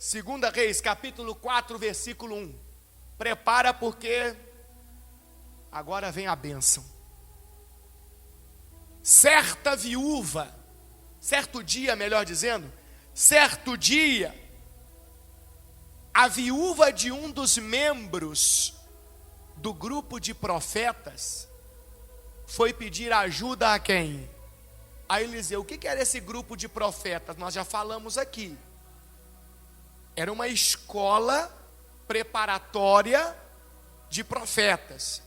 Segunda Reis, capítulo 4, versículo 1. Prepara porque agora vem a bênção. Certa viúva, certo dia, melhor dizendo, certo dia, a viúva de um dos membros do grupo de profetas foi pedir ajuda a quem? A Eliseu. O que era esse grupo de profetas? Nós já falamos aqui. Era uma escola preparatória de profetas,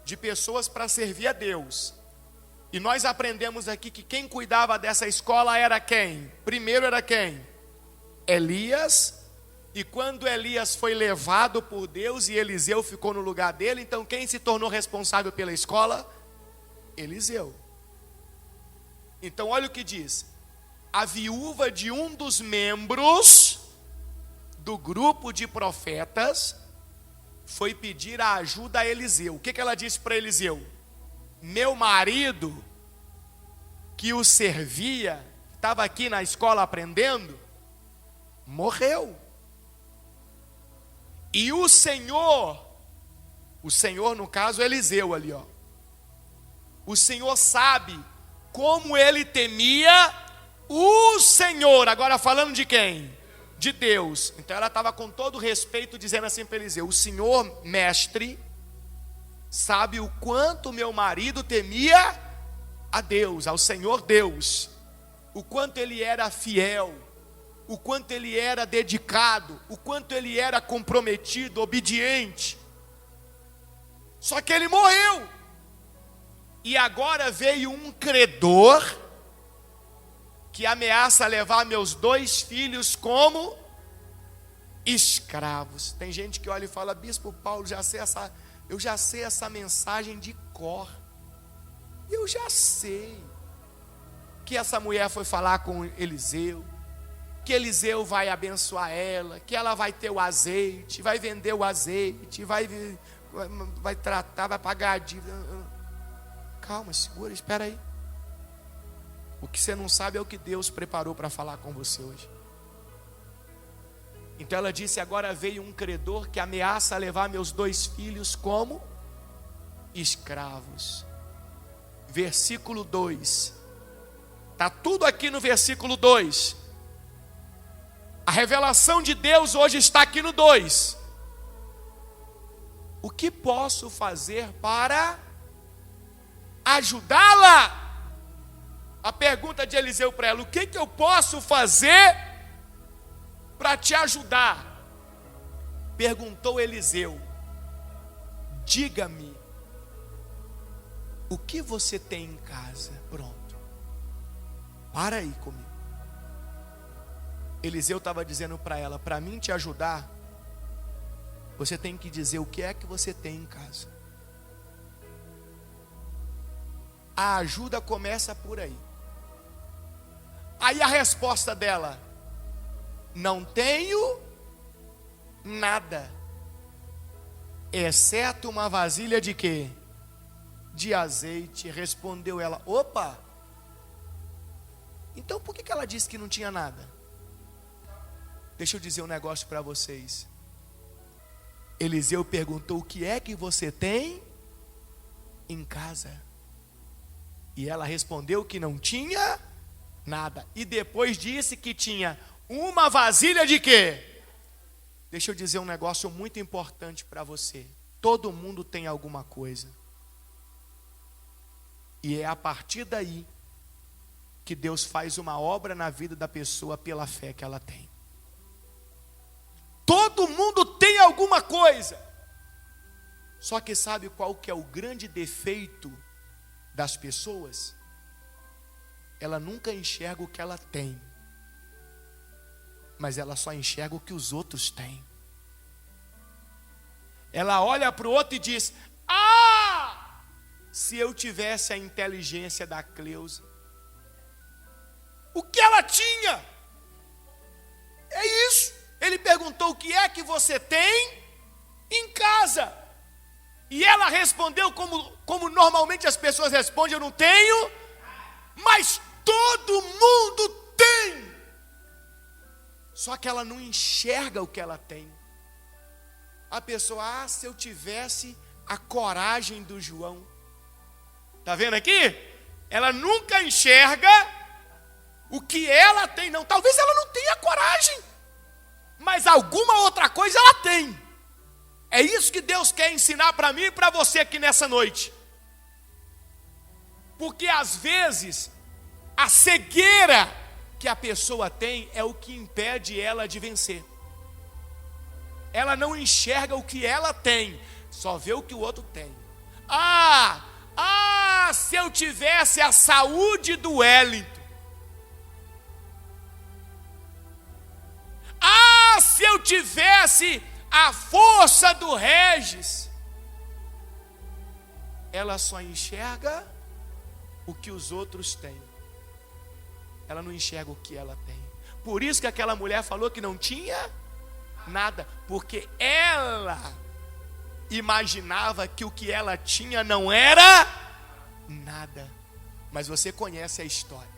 de pessoas para servir a Deus. E nós aprendemos aqui que quem cuidava dessa escola era quem? Primeiro era quem? Elias. E quando Elias foi levado por Deus e Eliseu ficou no lugar dele, então quem se tornou responsável pela escola? Eliseu. Então olha o que diz: a viúva de um dos membros do grupo de profetas foi pedir a ajuda a Eliseu. O que ela disse para Eliseu? Meu marido, que o servia, estava aqui na escola aprendendo, morreu. E o Senhor no caso Eliseu ali, ó. O Senhor sabe como ele temia o Senhor. Agora falando de quem? De Deus. Então ela estava com todo respeito dizendo assim para Eliseu: o Senhor mestre sabe o quanto meu marido temia a Deus, ao Senhor Deus, o quanto ele era fiel, o quanto ele era dedicado, o quanto ele era comprometido, obediente. Só que ele morreu. E agora veio um credor que ameaça levar meus 2 filhos como escravos. Tem gente que olha e fala: Bispo Paulo, eu já sei essa mensagem de cor. Eu já sei que essa mulher foi falar com Eliseu, que Eliseu vai abençoar ela, que ela vai ter o azeite, vai vender o azeite, vai tratar, vai pagar a dívida. Calma, segura, espera aí. O que você não sabe é o que Deus preparou para falar com você hoje. Então ela disse: agora veio um credor que ameaça levar meus 2 filhos como escravos. Versículo 2. Está tudo aqui no versículo 2. A revelação de Deus hoje está aqui no 2. O que posso fazer para ajudá-la? A pergunta de Eliseu para ela: o que eu posso fazer para te ajudar? Perguntou Eliseu: diga-me, o que você tem em casa? Pronto. Para aí comigo. Eliseu estava dizendo para ela: para mim te ajudar, você tem que dizer o que é que você tem em casa. A ajuda começa por aí. Aí a resposta dela: não tenho nada, exceto uma vasilha de quê? De azeite. Respondeu ela: opa, então por que ela disse que não tinha nada? Deixa eu dizer um negócio para vocês. Eliseu perguntou: o que é que você tem em casa? E ela respondeu que não tinha nada. E depois disse que tinha uma vasilha de quê? Deixa eu dizer um negócio muito importante para você. Todo mundo tem alguma coisa. E é a partir daí que Deus faz uma obra na vida da pessoa pela fé que ela tem. Todo mundo tem alguma coisa. Só que sabe qual que é o grande defeito das pessoas? Ela nunca enxerga o que ela tem, mas ela só enxerga o que os outros têm. Ela olha para o outro e diz: ah, se eu tivesse a inteligência da Cleusa. O que ela tinha? É isso. Ele perguntou: o que é que você tem em casa? E ela respondeu como normalmente as pessoas respondem: eu não tenho, mas todo mundo tem. Só que ela não enxerga o que ela tem. A pessoa, se eu tivesse a coragem do João. Está vendo aqui? Ela nunca enxerga o que ela tem, não. Talvez ela não tenha coragem, mas alguma outra coisa ela tem. É isso que Deus quer ensinar para mim e para você aqui nessa noite. Porque às vezes a cegueira que a pessoa tem é o que impede ela de vencer. Ela não enxerga o que ela tem, só vê o que o outro tem. Se eu tivesse a saúde do Wellington. Se eu tivesse a força do Regis. Ela só enxerga o que os outros têm. Ela não enxerga o que ela tem. Por isso que aquela mulher falou que não tinha nada, porque ela imaginava que o que ela tinha não era nada. Mas você conhece a história,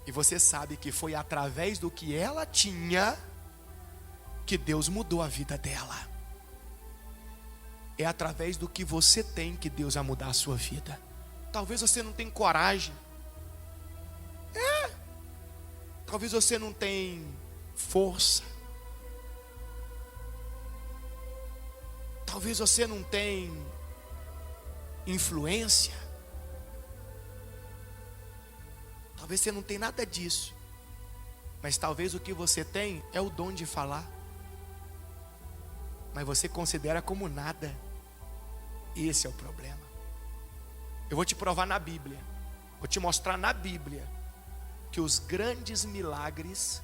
e você sabe que foi através do que ela tinha que Deus mudou a vida dela. É através do que você tem que Deus vai mudar a sua vida. Talvez você não tenha coragem. Talvez você não tenha força. Talvez você não tenha influência. Talvez você não tenha nada disso. Mas talvez o que você tem é o dom de falar. Mas você considera como nada. Esse é o problema. Eu vou te provar na Bíblia. Vou te mostrar na Bíblia que os grandes milagres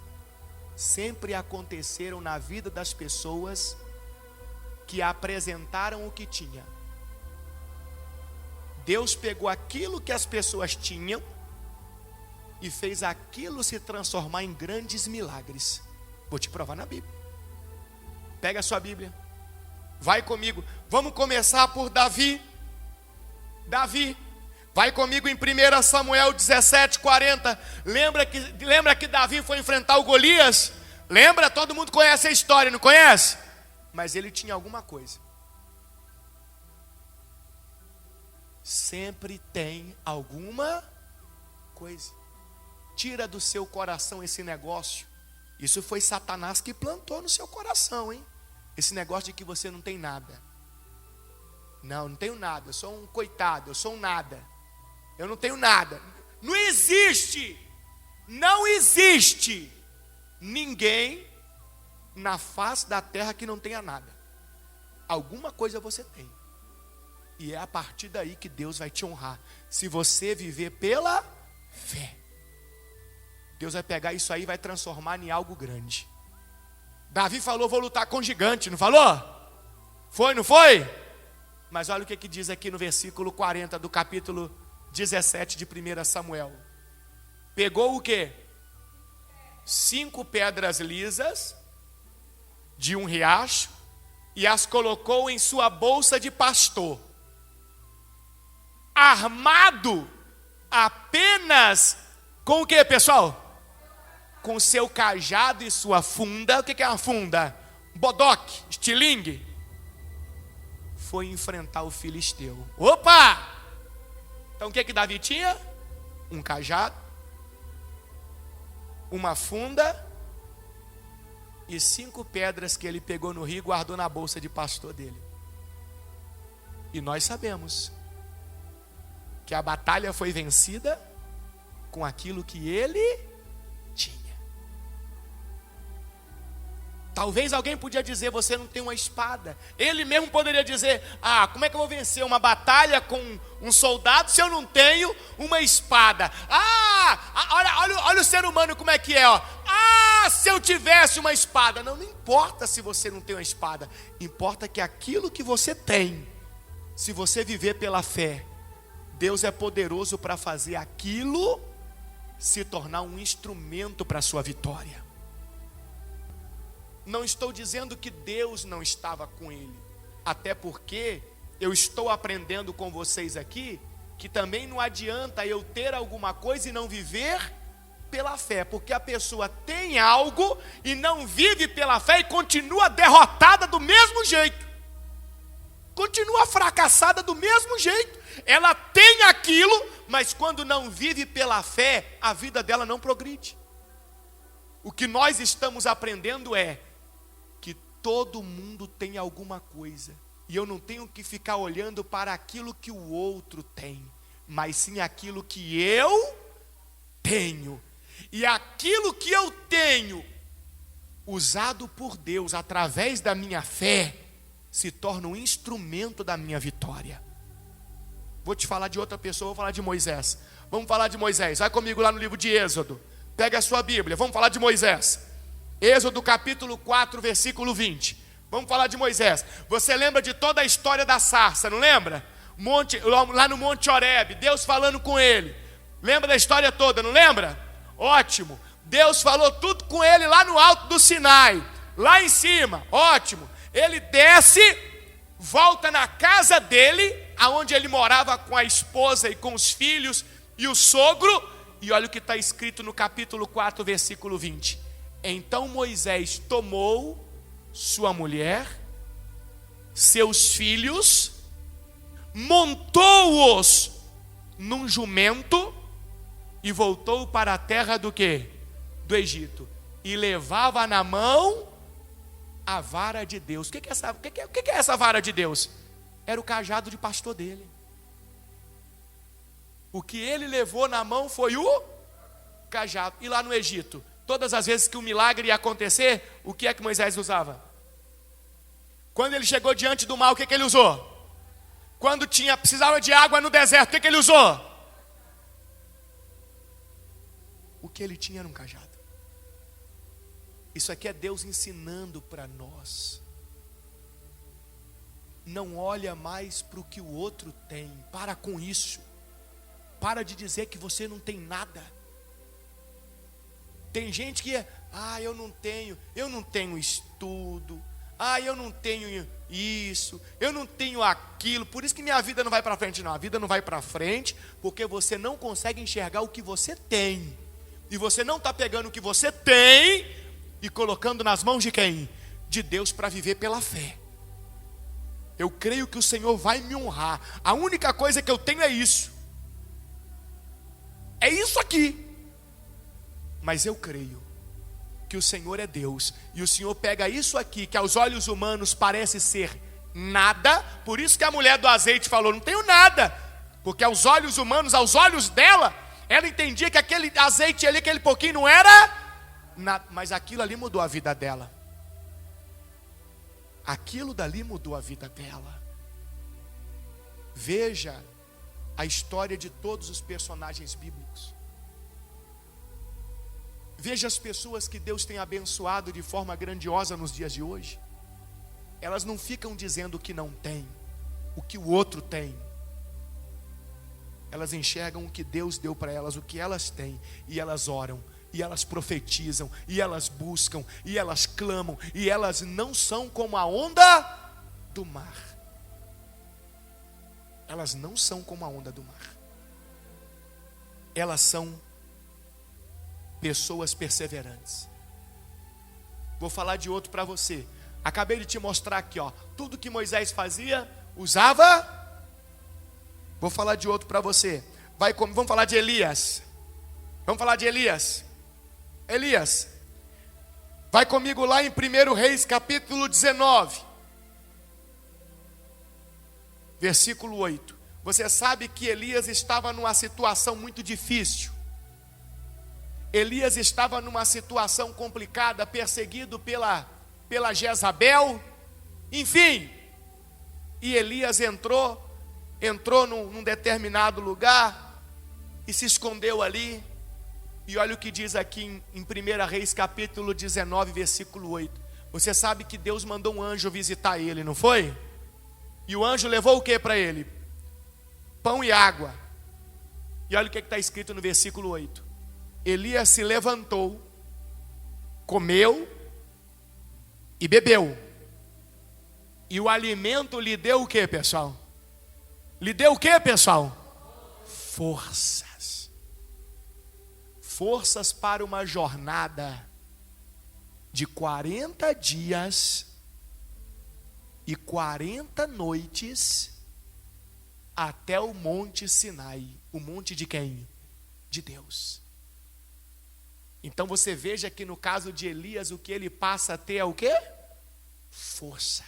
sempre aconteceram na vida das pessoas que apresentaram o que tinha. Deus pegou aquilo que as pessoas tinham e fez aquilo se transformar em grandes milagres. Vou te provar na Bíblia. Pega a sua Bíblia, vai comigo. Vamos começar por Davi. Vai comigo em 1 Samuel 17:40. Lembra que Davi foi enfrentar o Golias? Lembra? Todo mundo conhece a história, não conhece? Mas ele tinha alguma coisa. Sempre tem alguma coisa. Tira do seu coração esse negócio. Isso foi Satanás que plantou no seu coração, hein? Esse negócio de que você não tem nada. Não tenho nada, eu sou um coitado, eu sou um nada. Eu não tenho nada. Não existe ninguém na face da terra que não tenha nada. Alguma coisa você tem. E é a partir daí que Deus vai te honrar. Se você viver pela fé, Deus vai pegar isso aí e vai transformar em algo grande. Davi falou, vou lutar com gigante, não falou? Foi, não foi? Mas olha o que diz aqui no versículo 40 do capítulo 17 de 1 Samuel. Pegou o quê? 5 pedras lisas de um riacho e as colocou em sua bolsa de pastor, armado apenas com o que, pessoal? Com seu cajado e sua funda. O que é uma funda? Bodoque, estilingue. Foi enfrentar o filisteu. Opa! Então o que Davi tinha? Um cajado, uma funda e 5 pedras que ele pegou no rio e guardou na bolsa de pastor dele. E nós sabemos que a batalha foi vencida com aquilo que ele tinha. Talvez alguém podia dizer, você não tem uma espada. Ele mesmo poderia dizer, como é que eu vou vencer uma batalha com um soldado se eu não tenho uma espada? Olha o ser humano como é que é, ó. Se eu tivesse uma espada. Não importa se você não tem uma espada. Importa que aquilo que você tem, se você viver pela fé, Deus é poderoso para fazer aquilo se tornar um instrumento para a sua vitória. Não estou dizendo que Deus não estava com ele, até porque eu estou aprendendo com vocês aqui que também não adianta eu ter alguma coisa e não viver pela fé, porque a pessoa tem algo e não vive pela fé e continua derrotada do mesmo jeito, continua fracassada do mesmo jeito. Ela tem aquilo, mas quando não vive pela fé, a vida dela não progride. O que nós estamos aprendendo é que todo mundo tem alguma coisa, e eu não tenho que ficar olhando para aquilo que o outro tem, mas sim aquilo que eu tenho. E aquilo que eu tenho, usado por Deus através da minha fé, se torna um instrumento da minha vitória. Vou te falar de outra pessoa, vou falar de Moisés. Vamos falar de Moisés, vai comigo lá no livro de Êxodo. Pega a sua Bíblia, vamos falar de Moisés. Êxodo capítulo 4, versículo 20. Vamos falar de Moisés. Você lembra de toda a história da sarça, não lembra? Lá no Monte Horebe, Deus falando com ele. Lembra da história toda, não lembra? Ótimo. Deus falou tudo com ele lá no alto do Sinai, lá em cima. Ótimo. Ele desce, volta na casa dele, aonde ele morava com a esposa e com os filhos e o sogro. E olha o que está escrito no capítulo 4, versículo 20. Então Moisés tomou sua mulher, seus filhos, montou-os num jumento e voltou para a terra do quê? Do Egito. E levava na mão a vara de Deus. O que é essa vara de Deus? Era o cajado de pastor dele. O que ele levou na mão foi o cajado. E lá no Egito, todas as vezes que o milagre ia acontecer, o que é que Moisés usava? Quando ele chegou diante do mar, o que ele usou? Quando precisava de água no deserto, o que ele usou? O que ele tinha era um cajado. Isso aqui é Deus ensinando para nós. Não olha mais para o que o outro tem. Para com isso. Para de dizer que você não tem nada. Tem gente que eu não tenho estudo. Eu não tenho isso, eu não tenho aquilo. Por isso que minha vida não vai para frente. Não, a vida não vai para frente porque você não consegue enxergar o que você tem. E você não está pegando o que você tem e colocando nas mãos de quem? De Deus, para viver pela fé. Eu creio que o Senhor vai me honrar. A única coisa que eu tenho é isso. É isso aqui. Mas eu creio que o Senhor é Deus. E o Senhor pega isso aqui, que aos olhos humanos parece ser nada. Por isso que a mulher do azeite falou, não tenho nada. Porque aos olhos humanos, aos olhos dela, ela entendia que aquele azeite ali, aquele pouquinho não era nada. Mas aquilo ali mudou a vida dela. Aquilo dali mudou a vida dela. Veja a história de todos os personagens bíblicos. Veja as pessoas que Deus tem abençoado de forma grandiosa nos dias de hoje. Elas não ficam dizendo o que não tem, o que o outro tem. Elas enxergam o que Deus deu para elas, o que elas têm. E elas oram, e elas profetizam, e elas buscam, e elas clamam. E elas não são como a onda do mar. Elas não são como a onda do mar. Elas são pessoas perseverantes. Vou falar de outro para você. Acabei de te mostrar aqui, tudo que Moisés fazia, usava. Vou falar de outro para você. Vamos falar de Elias. Vamos falar de Elias. Elias, vai comigo lá em 1 Reis capítulo 19, versículo 8. Você sabe que Elias estava numa situação muito difícil. Elias estava numa situação complicada, perseguido pela Jezabel, enfim. E Elias entrou num determinado lugar e se escondeu ali. E olha o que diz aqui em 1 Reis capítulo 19, versículo 8. Você sabe que Deus mandou um anjo visitar ele, não foi? E o anjo levou o que para ele? Pão e água. E olha o que está escrito no versículo 8. Elias se levantou, comeu e bebeu. E o alimento lhe deu o que, pessoal? Lhe deu o que, pessoal? Forças. forças para uma jornada de 40 dias e 40 noites até o Monte Sinai. O monte de quem? De Deus. Então você veja que no caso de Elias, o que ele passa a ter é o quê? Força.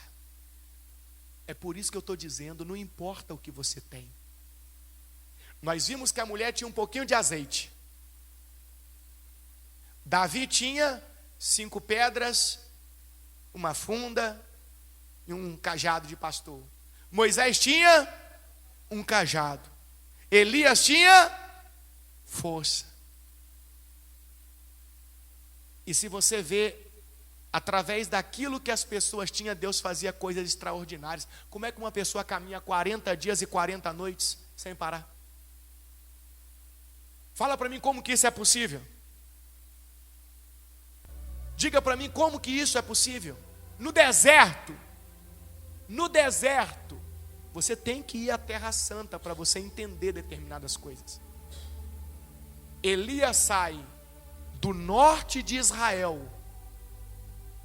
É por isso que eu estou dizendo, não importa o que você tem. Nós vimos que a mulher tinha um pouquinho de azeite. Davi tinha 5 pedras, uma funda e um cajado de pastor. Moisés tinha um cajado. Elias tinha força. E se você vê, através daquilo que as pessoas tinham, Deus fazia coisas extraordinárias. Como é que uma pessoa caminha 40 dias e 40 noites sem parar? Fala para mim como que isso é possível. Diga para mim como que isso é possível. No deserto, você tem que ir à Terra Santa para você entender determinadas coisas. Elias sai do norte de Israel,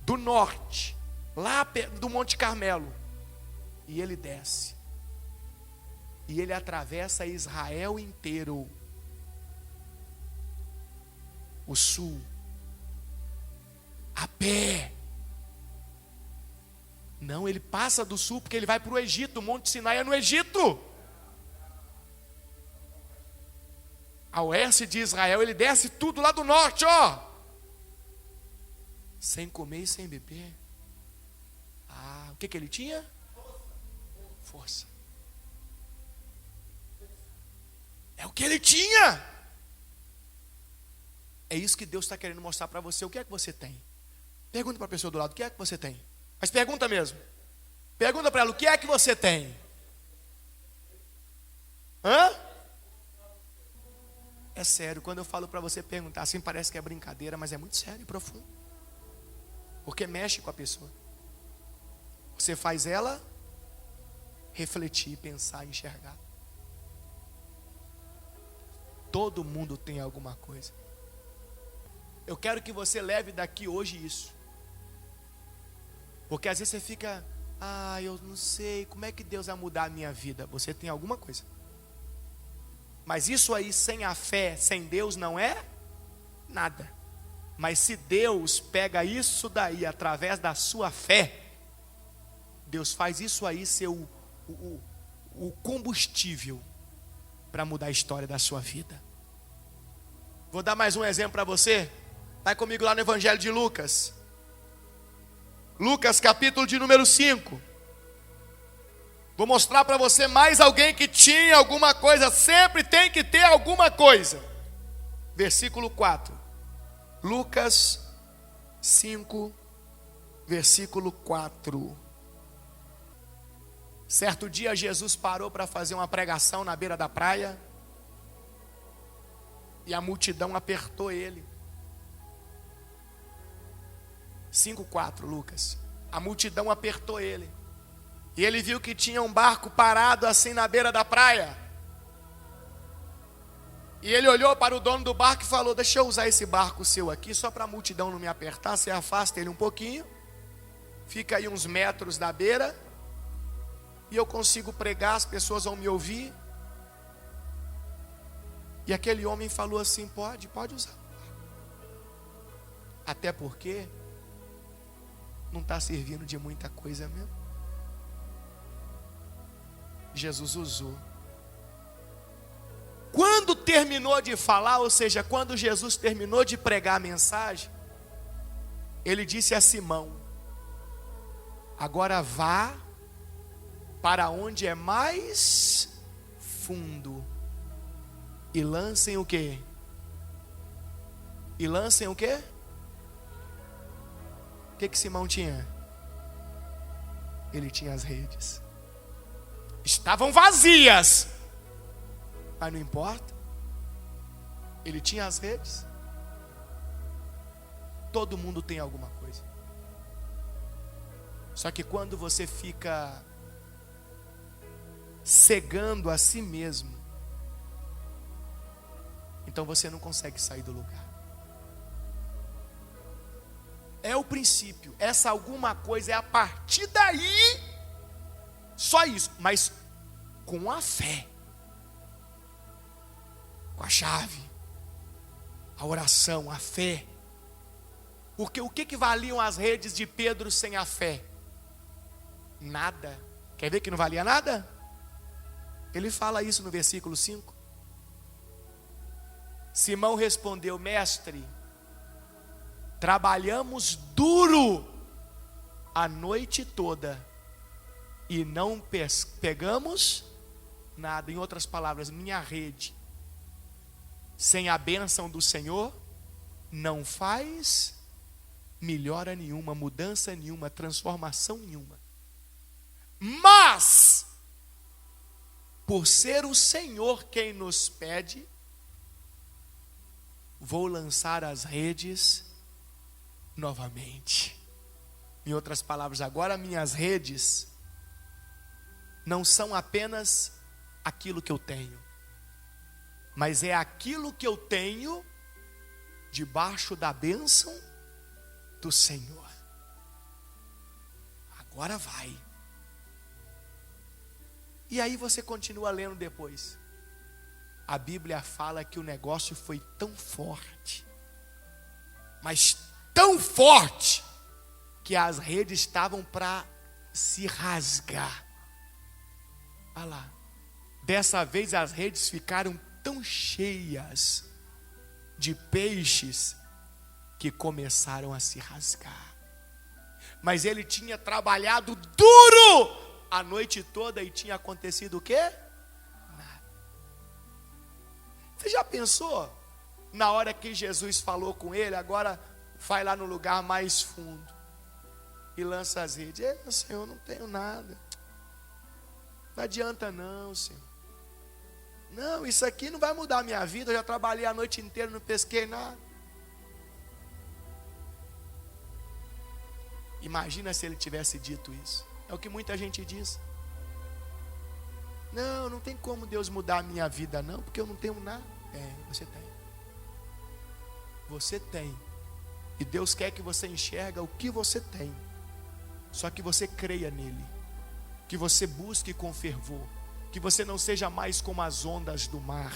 do norte, lá do Monte Carmelo, e ele desce, e ele atravessa Israel inteiro, o sul, a pé. Não, ele passa do sul porque ele vai para o Egito. O Monte Sinai é no Egito. A oeste de Israel, ele desce tudo lá do norte, ó, sem comer e sem beber. O que ele tinha? Força. É o que ele tinha. É isso que Deus está querendo mostrar para você. O que é que você tem? Pergunta para a pessoa do lado, o que é que você tem? Mas pergunta mesmo. Pergunta para ela, o que é que você tem? É sério, quando eu falo para você perguntar assim, parece que é brincadeira, mas é muito sério e profundo. Porque mexe com a pessoa. Você faz ela refletir, pensar, enxergar. Todo mundo tem alguma coisa. Eu quero que você leve daqui hoje isso. Porque às vezes você fica, eu não sei, como é que Deus vai mudar a minha vida? Você tem alguma coisa. Mas isso aí, sem a fé, sem Deus, não é nada. Mas se Deus pega isso daí, através da sua fé, Deus faz isso aí ser o combustível para mudar a história da sua vida. Vou dar mais um exemplo para você. Vai comigo lá no Evangelho de Lucas. Lucas capítulo de número 5. Vou mostrar para você mais alguém que tinha alguma coisa. Sempre tem que ter alguma coisa. Versículo 4. Lucas 5, versículo 4. Certo dia Jesus parou para fazer uma pregação na beira da praia. E a multidão apertou ele. 5:4, Lucas. A multidão apertou ele. E ele viu que tinha um barco parado assim na beira da praia. E ele olhou para o dono do barco e falou: deixa eu usar esse barco seu aqui, só para a multidão não me apertar. Você afasta ele um pouquinho, fica aí uns metros da beira, e eu consigo pregar, as pessoas vão me ouvir. E aquele homem falou assim: pode usar. Até porque não está servindo de muita coisa mesmo. Jesus usou. Quando terminou de falar, ou seja, quando Jesus terminou de pregar a mensagem, ele disse a Simão: agora vá para onde é mais fundo e lancem o quê? E lancem o quê? O que Simão tinha? Ele tinha as redes. Estavam vazias, mas não importa. Ele tinha as redes. Todo mundo tem alguma coisa. Só que quando você fica cegando a si mesmo, então você não consegue sair do lugar. é o princípio. Essa alguma coisa é a partir daí, só isso, mas com a fé, com a chave, a oração, a fé. Porque o que valiam as redes de Pedro sem a fé? Nada. Quer ver que não valia nada? Ele fala isso no versículo 5. Simão respondeu: mestre, trabalhamos duro a noite toda e não pegamos nada. Em outras palavras, minha rede, sem a bênção do Senhor, não faz melhora nenhuma, mudança nenhuma, transformação nenhuma. Mas, por ser o Senhor quem nos pede, vou lançar as redes novamente. Em outras palavras, agora minhas redes não são apenas aquilo que eu tenho, mas é aquilo que eu tenho debaixo da bênção do Senhor. Agora vai. E aí você continua lendo depois. A Bíblia fala que o negócio foi tão forte, mas tão forte, que as redes estavam para se rasgar. Olha lá. Dessa vez as redes ficaram tão cheias de peixes que começaram a se rasgar. Mas ele tinha trabalhado duro a noite toda e tinha acontecido o quê? Nada. Você já pensou? Na hora que Jesus falou com ele, agora vai lá no lugar mais fundo e lança as redes. Senhor, eu não tenho nada. Não adianta não, Senhor. Não, isso aqui não vai mudar a minha vida. Eu já trabalhei a noite inteira, não pesquei nada. Imagina se ele tivesse dito isso. É o que muita gente diz. Não tem como Deus mudar a minha vida não, porque eu não tenho nada. Você tem. Você tem. E Deus quer que você enxerga o que você tem. Só que você creia nele. Que você busque com fervor. Que você não seja mais como as ondas do mar.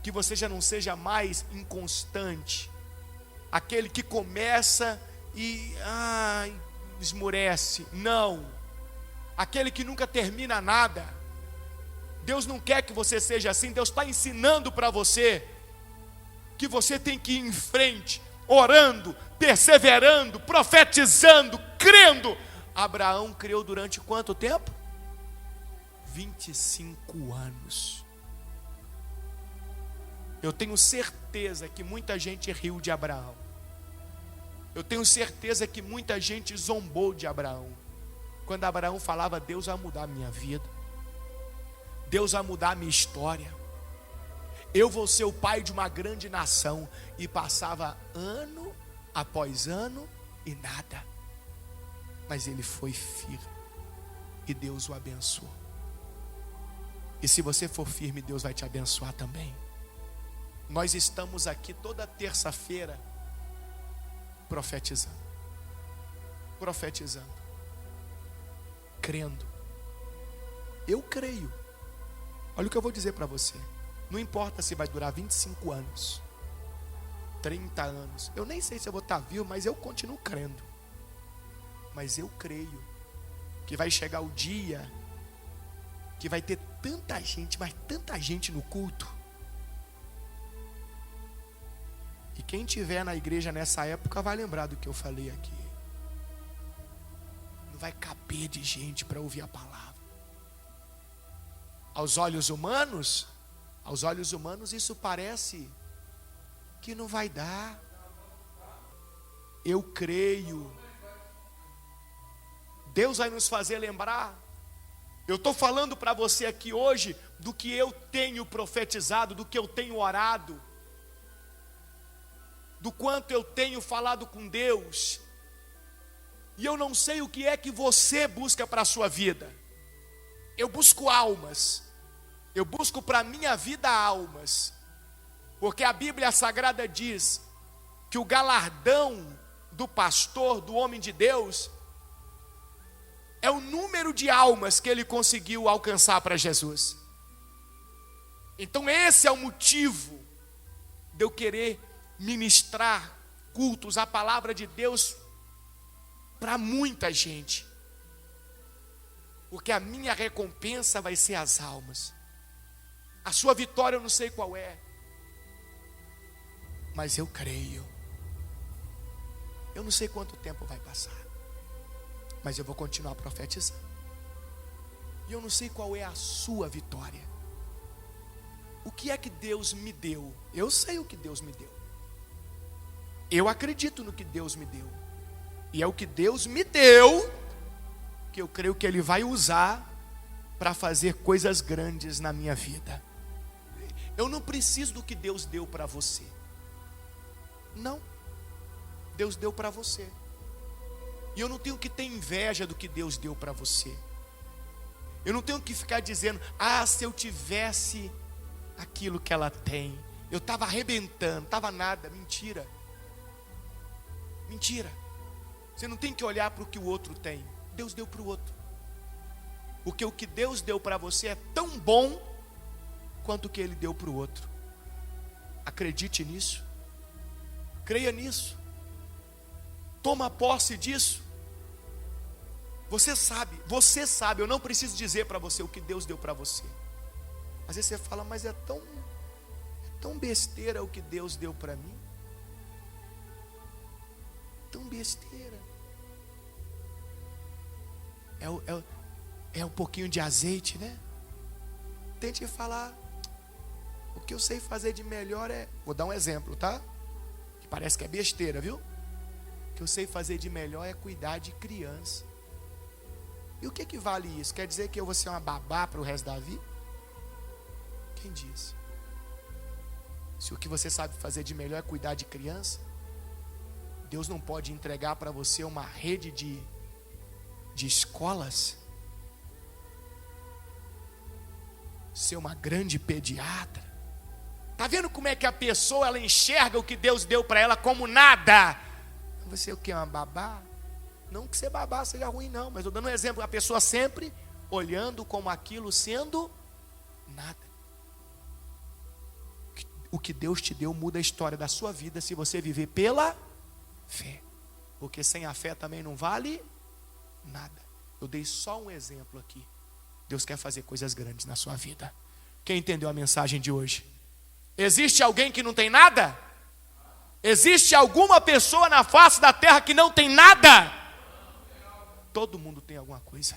Que você já não seja mais inconstante. Aquele que começa e esmorece. Não. Aquele que nunca termina nada. Deus não quer que você seja assim. Deus está ensinando para você que você tem que ir em frente, orando, perseverando, profetizando, crendo. Abraão creu durante quanto tempo? 25 anos. Eu tenho certeza que muita gente riu de Abraão. Eu tenho certeza que muita gente zombou de Abraão. Quando Abraão falava: Deus vai mudar a minha vida, Deus vai mudar a minha história, eu vou ser o pai de uma grande nação. E passava ano após ano e nada. Mas ele foi firme e Deus o abençoou. E se você for firme, Deus vai te abençoar também. Nós estamos aqui toda terça-feira profetizando, crendo. Eu creio. Olha o que eu vou dizer para você. Não importa se vai durar 25 anos, 30 anos. Eu nem sei se eu vou estar vivo, mas eu continuo crendo. Mas eu creio que vai chegar o dia que vai ter tanta gente, mas tanta gente no culto. E quem estiver na igreja nessa época vai lembrar do que eu falei aqui. Não vai caber de gente para ouvir a palavra. Aos olhos humanos, isso parece que não vai dar. Eu creio. Deus vai nos fazer lembrar. Eu estou falando para você aqui hoje do que eu tenho profetizado, do que eu tenho orado, do quanto eu tenho falado com Deus. E eu não sei o que é que você busca para a sua vida. Eu busco almas. Eu busco para a minha vida almas. Porque a Bíblia Sagrada diz que o galardão do pastor, do homem de Deus, é o número de almas que ele conseguiu alcançar para Jesus. Então esse é o motivo de eu querer ministrar cultos, a palavra de Deus para muita gente. Porque a minha recompensa vai ser as almas. A sua vitória eu não sei qual é, mas eu creio. Eu não sei quanto tempo vai passar, mas eu vou continuar profetizando. E eu não sei qual é a sua vitória. O que é que Deus me deu? Eu sei o que Deus me deu. Eu acredito no que Deus me deu. E é o que Deus me deu que eu creio que Ele vai usar para fazer coisas grandes na minha vida. Eu não preciso do que Deus deu para você. Não. Deus deu para você. E eu não tenho que ter inveja do que Deus deu para você. Eu não tenho que ficar dizendo: ah, se eu tivesse aquilo que ela tem, eu estava arrebentando, estava nada. Mentira. Mentira. Você não tem que olhar para o que o outro tem. Deus deu para o outro. Porque o que Deus deu para você é tão bom quanto o que Ele deu para o outro. Acredite nisso. Creia nisso. Toma posse disso. Você sabe, eu não preciso dizer para você o que Deus deu para você. Às vezes você fala: mas é tão besteira o que Deus deu para mim. Tão besteira. É um pouquinho de azeite, né? Tente falar: o que eu sei fazer de melhor é... Vou dar um exemplo, tá? Que parece que é besteira, viu? O que eu sei fazer de melhor é cuidar de criança. E o que vale isso? Quer dizer que eu vou ser uma babá para o resto da vida? Quem disse? Se o que você sabe fazer de melhor é cuidar de criança, Deus não pode entregar para você uma rede de escolas? Ser uma grande pediatra? Está vendo como é que a pessoa ela enxerga o que Deus deu para ela como nada? Você o que? Uma babá? Não que ser babá seja ruim não, mas estou dando um exemplo. A pessoa sempre olhando como aquilo sendo nada. O que Deus te deu muda a história da sua vida se você viver pela fé. Porque sem a fé também não vale nada. Eu dei só um exemplo aqui. Deus quer fazer coisas grandes na sua vida. Quem entendeu a mensagem de hoje? Existe alguém que não tem nada? Existe alguma pessoa na face da terra que não tem nada? Todo mundo tem alguma coisa.